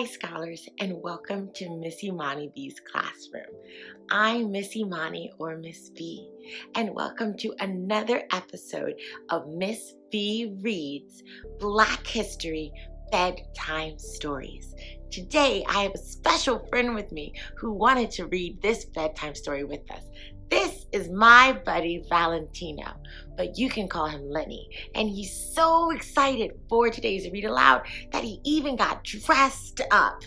Hi scholars, and welcome to Miss Imani B's classroom. I'm Miss Imani, or Miss B, and welcome to another episode of Miss B Reads Black History Bedtime Stories. Today I have a special friend with me who wanted to read this bedtime story with us. This is my buddy Valentino, but you can call him Lenny, and he's so excited for today's Read Aloud that he even got dressed up.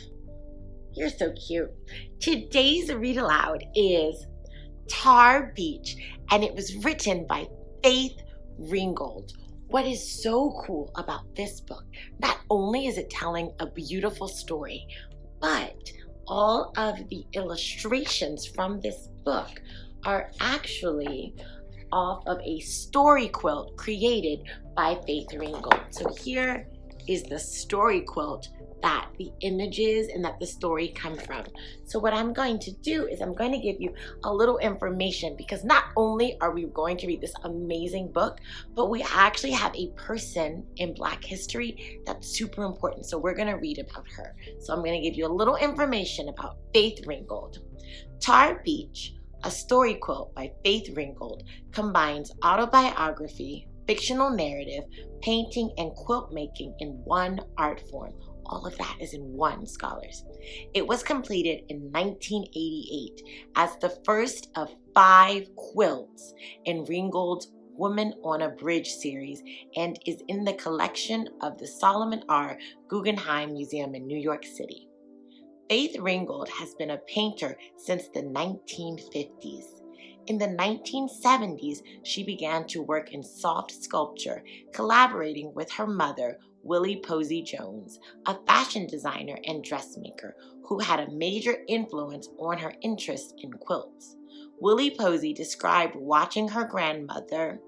You're so cute. Today's Read Aloud is Tar Beach, and it was written by Faith Ringgold. What is so cool about this book, not only is it telling a beautiful story, but all of the illustrations from this book are actually off of a story quilt created by Faith Ringgold. So here is the story quilt that the images and that the story come from. So what I'm going to do is I'm going to give you a little information, because not only are we going to read this amazing book, but we actually have a person in Black history that's super important. So we're going to read about her. So I'm going to give you a little information about Faith Ringgold. Tar Beach, a story quilt by Faith Ringgold, combines autobiography, fictional narrative, painting, and quilt making in one art form. All of that is in one, scholars. It was completed in 1988 as the first of 5 quilts in Ringgold's Woman on a Bridge series, and is in the collection of the Solomon R. Guggenheim Museum in New York City. Faith Ringgold has been a painter since the 1950s. In the 1970s, she began to work in soft sculpture, collaborating with her mother, Willie Posey Jones, a fashion designer and dressmaker who had a major influence on her interest in quilts. Willie Posey described watching her grandmother,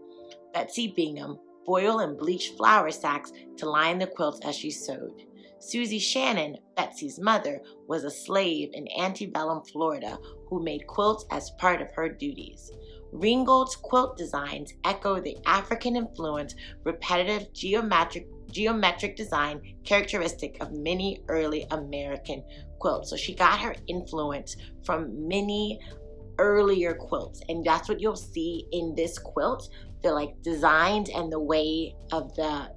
Betsy Bingham, boil and bleach flour sacks to line the quilts as she sewed. Susie Shannon, Betsy's mother, was a slave in antebellum Florida who made quilts as part of her duties. Ringgold's quilt designs echo the African-influenced, repetitive geometric design characteristic of many early American quilts. So she got her influence from many earlier quilts, and that's what you'll see in this quilt, the designs and the way of the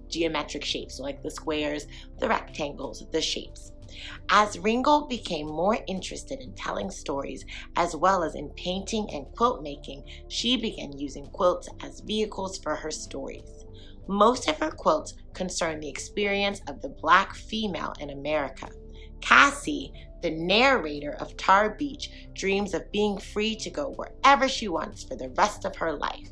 geometric shapes, so like the squares, the rectangles, the shapes. As Ringgold became more interested in telling stories as well as in painting and quilt making, she began using quilts as vehicles for her stories. Most of her quilts concern the experience of the Black female in America. Cassie, the narrator of Tar Beach, dreams of being free to go wherever she wants for the rest of her life.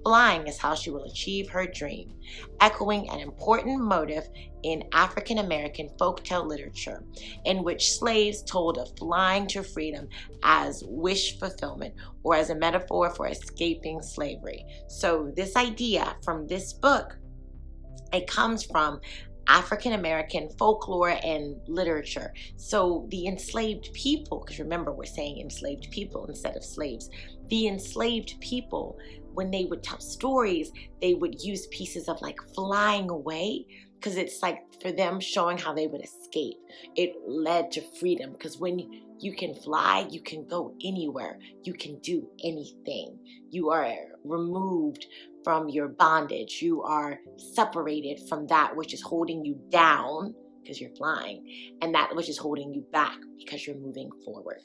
Flying is how she will achieve her dream, echoing an important motif in African American folktale literature, in which slaves told of flying to freedom as wish fulfillment or as a metaphor for escaping slavery. So this idea from this book, it comes from African American folklore and literature. So the enslaved people, because remember we're saying enslaved people instead of slaves, the enslaved people, when they would tell stories, they would use pieces of flying away, because it's for them showing how they would escape. It led to freedom, because when you can fly, you can go anywhere, you can do anything. You are removed from your bondage. You are separated from that which is holding you down, because you're flying, and that which is holding you back, because you're moving forward.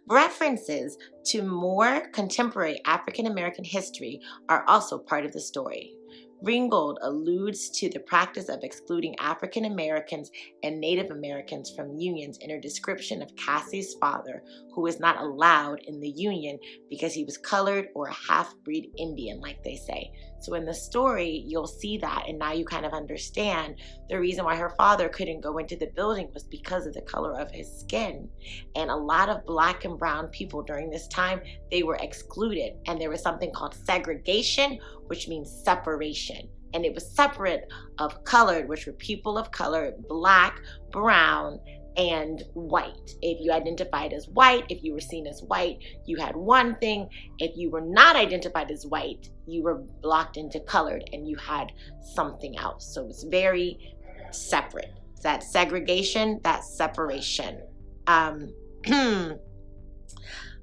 References to more contemporary African American history are also part of the story. Ringgold alludes to the practice of excluding African Americans and Native Americans from unions in her description of Cassie's father, who was not allowed in the union because he was colored or a half-breed Indian, like they say. So in the story, you'll see that, and now you kind of understand the reason why her father couldn't go into the building was because of the color of his skin. And a lot of Black and brown people during this time, they were excluded, and there was something called segregation, which means separation. And it was separate of colored, which were people of color, Black, brown, and white. If you identified as white, if you were seen as white, you had one thing. If you were not identified as white, you were blocked into colored and you had something else. So it's very separate. That's segregation, that's separation.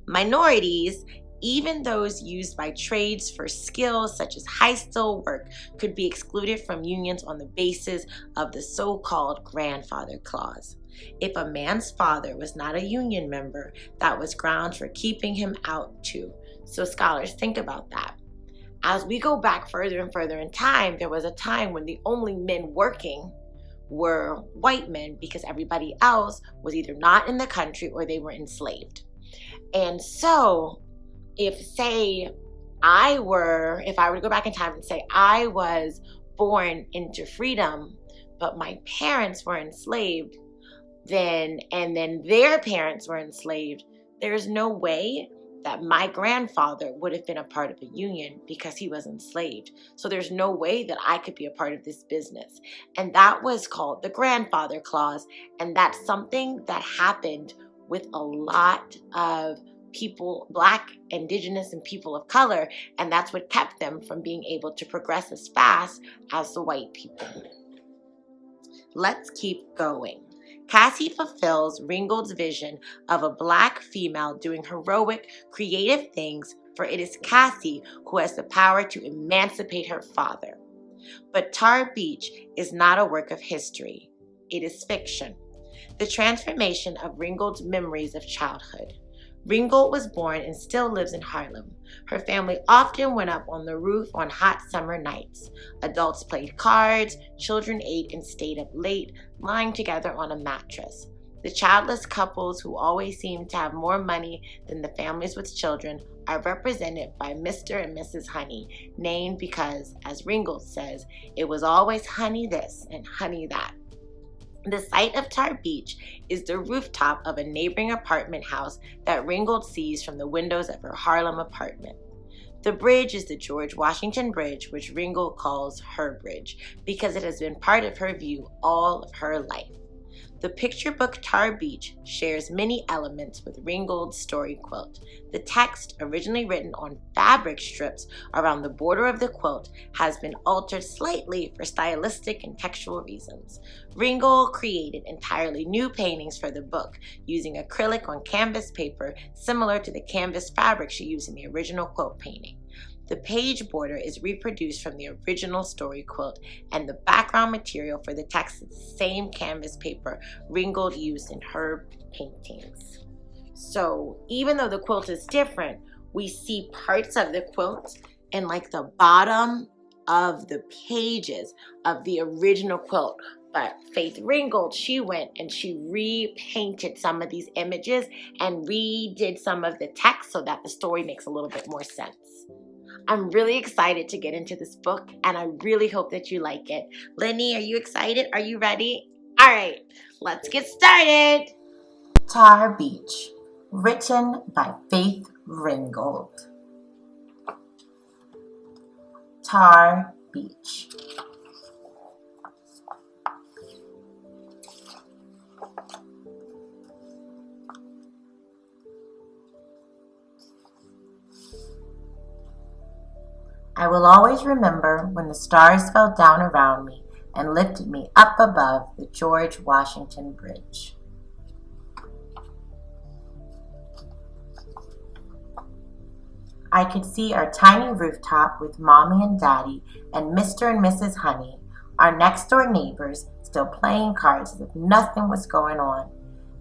Minorities, even those used by trades for skills such as high-skill work, could be excluded from unions on the basis of the so-called grandfather clause. If a man's father was not a union member, that was grounds for keeping him out too. So scholars, think about that. As we go back further and further in time, there was a time when the only men working were white men because everybody else was either not in the country or they were enslaved. And so if I were to go back in time and say I was born into freedom, but my parents were enslaved, and then their parents were enslaved, there's no way that my grandfather would have been a part of a union because he was enslaved. So there's no way that I could be a part of this business. And that was called the grandfather clause. And that's something that happened with a lot of people, Black, Indigenous, and people of color. And that's what kept them from being able to progress as fast as the white people. Let's keep going. Cassie fulfills Ringgold's vision of a Black female doing heroic, creative things, for it is Cassie who has the power to emancipate her father. But Tar Beach is not a work of history. It is fiction. The transformation of Ringgold's memories of childhood. Ringgold was born and still lives in Harlem. Her family often went up on the roof on hot summer nights. Adults played cards, children ate and stayed up late, lying together on a mattress. The childless couples who always seemed to have more money than the families with children are represented by Mr. and Mrs. Honey, named because, as Ringgold says, it was always honey this and honey that. The site of Tar Beach is the rooftop of a neighboring apartment house that Ringgold sees from the windows of her Harlem apartment. The bridge is the George Washington Bridge, which Ringgold calls her bridge because it has been part of her view all of her life. The picture book Tar Beach shares many elements with Ringgold's story quilt. The text, originally written on fabric strips around the border of the quilt, has been altered slightly for stylistic and textual reasons. Ringgold created entirely new paintings for the book using acrylic on canvas paper similar to the canvas fabric she used in the original quilt painting. The page border is reproduced from the original story quilt, and the background material for the text is the same canvas paper Ringgold used in her paintings. So even though the quilt is different, we see parts of the quilt in like the bottom of the pages of the original quilt. But Faith Ringgold, she went and she repainted some of these images and redid some of the text so that the story makes a little bit more sense. I'm really excited to get into this book, and I really hope that you like it. Lenny, are you excited? Are you ready? All right, let's get started. Tar Beach, written by Faith Ringgold. Tar Beach. I will always remember when the stars fell down around me and lifted me up above the George Washington Bridge. I could see our tiny rooftop with Mommy and Daddy and Mr. and Mrs. Honey, our next-door neighbors, still playing cards as if nothing was going on,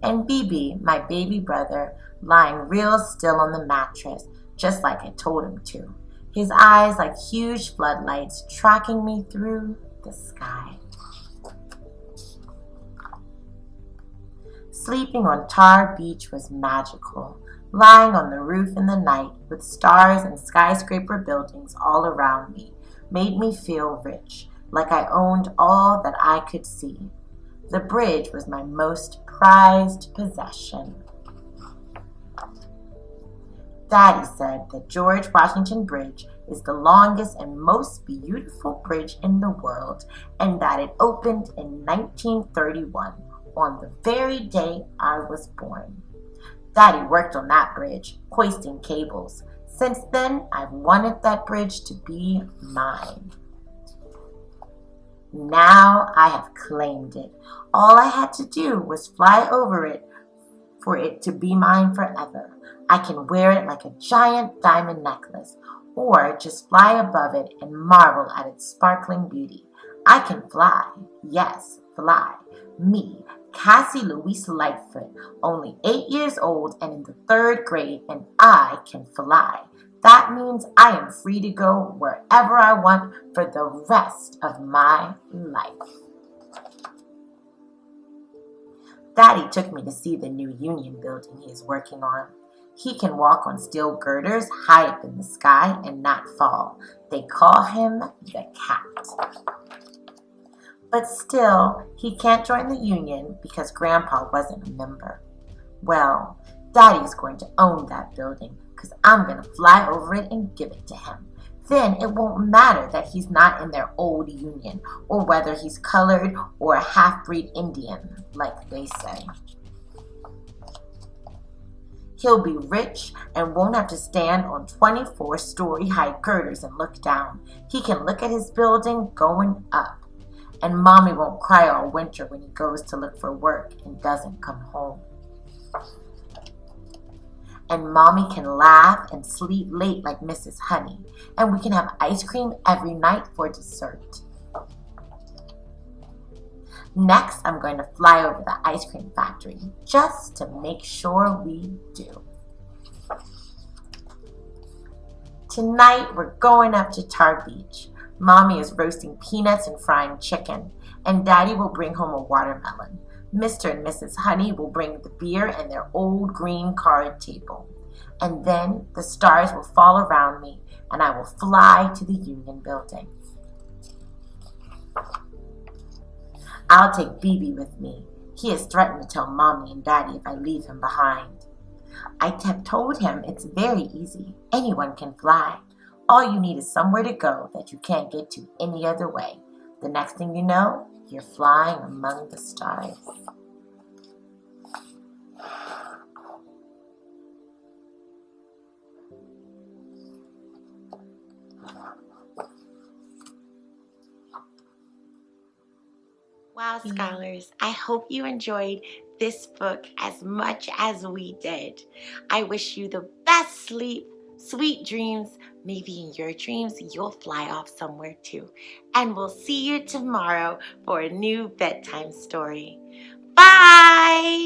and BB, my baby brother, lying real still on the mattress, just like I told him to. His eyes like huge floodlights tracking me through the sky. Sleeping on Tar Beach was magical. Lying on the roof in the night with stars and skyscraper buildings all around me made me feel rich, like I owned all that I could see. The bridge was my most prized possession. Daddy said that George Washington Bridge is the longest and most beautiful bridge in the world, and that it opened in 1931, on the very day I was born. Daddy worked on that bridge, hoisting cables. Since then, I've wanted that bridge to be mine. Now I have claimed it. All I had to do was fly over it for it to be mine forever. I can wear it like a giant diamond necklace, or just fly above it and marvel at its sparkling beauty. I can fly. Yes, fly. Me, Cassie Louise Lightfoot, only 8 years old and in the third grade, and I can fly. That means I am free to go wherever I want for the rest of my life. Daddy took me to see the new union building he is working on. He can walk on steel girders high up in the sky and not fall. They call him the cat. But still, he can't join the union because Grandpa wasn't a member. Well, Daddy's going to own that building because I'm going to fly over it and give it to him. Then it won't matter that he's not in their old union, or whether he's colored or a half-breed Indian, like they say. He'll be rich and won't have to stand on 24-story high girders and look down. He can look at his building going up. And Mommy won't cry all winter when he goes to look for work and doesn't come home. And Mommy can laugh and sleep late like Mrs. Honey. And we can have ice cream every night for dessert. Next, I'm going to fly over the ice cream factory just to make sure we do. Tonight, we're going up to Tar Beach. Mommy is roasting peanuts and frying chicken, and Daddy will bring home a watermelon. Mr. and Mrs. Honey will bring the beer and their old green card table. And then the stars will fall around me, and I will fly to the Union Building. I'll take BB with me. He has threatened to tell Mommy and Daddy if I leave him behind. I have told him it's very easy. Anyone can fly. All you need is somewhere to go that you can't get to any other way. The next thing you know, you're flying among the stars. Wow, scholars, I hope you enjoyed this book as much as we did. I wish you the best sleep, sweet dreams. Maybe in your dreams, you'll fly off somewhere too. And we'll see you tomorrow for a new bedtime story. Bye!